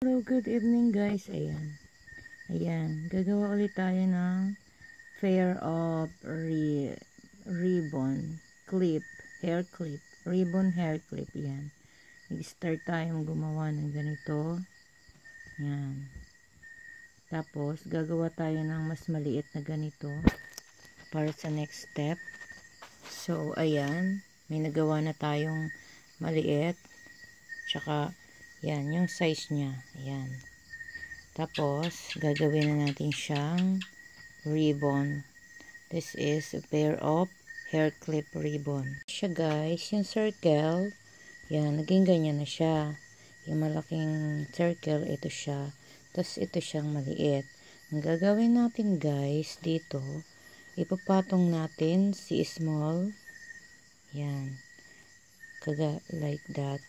Hello, good evening guys. Ayan. Gagawa ulit tayo ng pair of ribbon clip, hair clip, ribbon hair clip. Ayan. Nag-start tayong gumawa ng ganito. Ayan. Tapos, gagawa tayo ng mas maliit na ganito para sa next step. So, ayan. May nagawa na tayong maliit. Tsaka, yan, yung size niya. Ayan. Tapos, gagawin na natin siyang ribbon. This is a pair of hair clip ribbon. Siya guys, yung circle, yan, naging ganyan na siya. Yung malaking circle, ito siya. Tapos, ito siyang maliit. Ang gagawin natin guys, dito, ipapatong natin si small. Yan. Like that.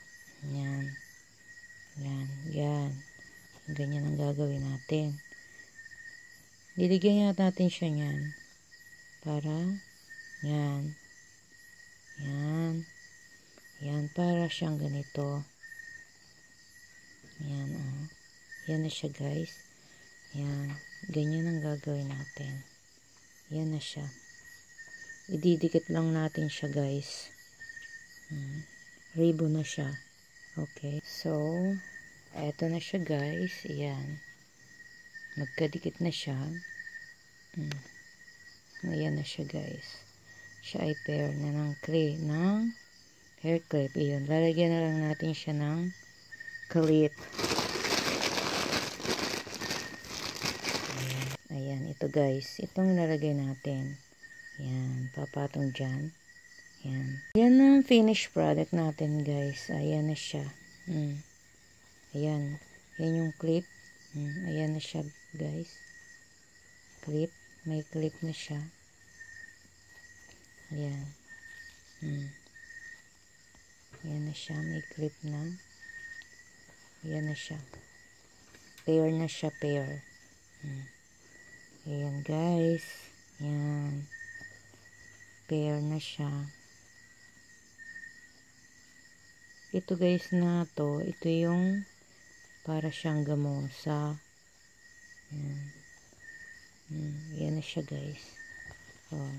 Yan. Yan. Yan. Ganyan ang gagawin natin. Diligyan natin siya niyan. Para, yan. Yan. Yan, para siyang ganito. Yan, oh. Yan na siya, guys. Yan. Ganyan ang gagawin natin. Yan na siya. Ididikit lang natin siya, guys. Ribbon na siya. Okay. So, eto na siya, guys. Yan. Magkadikit na siya. Ayan na siya guys. Siya ay pair na ng hair clip. Iyon. Lalagyan na lang natin siya ng clip. Ayan. Ito guys. Itong nalagay natin. Ayan. Papatong dyan. Ayan. Ayan ang finished product natin guys. Ayan na siya. Ayan. Ayan yung clip. Ayan na siya guys. Clip. May clip na siya. Ayan. Ayan na siya. May clip na. Ayan na siya. Pair na siya. Pair. Ayan guys. Ayan. Pair na siya. Ito guys na to. Ito yung para siyang gamusa. Ayan. Ayan na siya guys. Oh.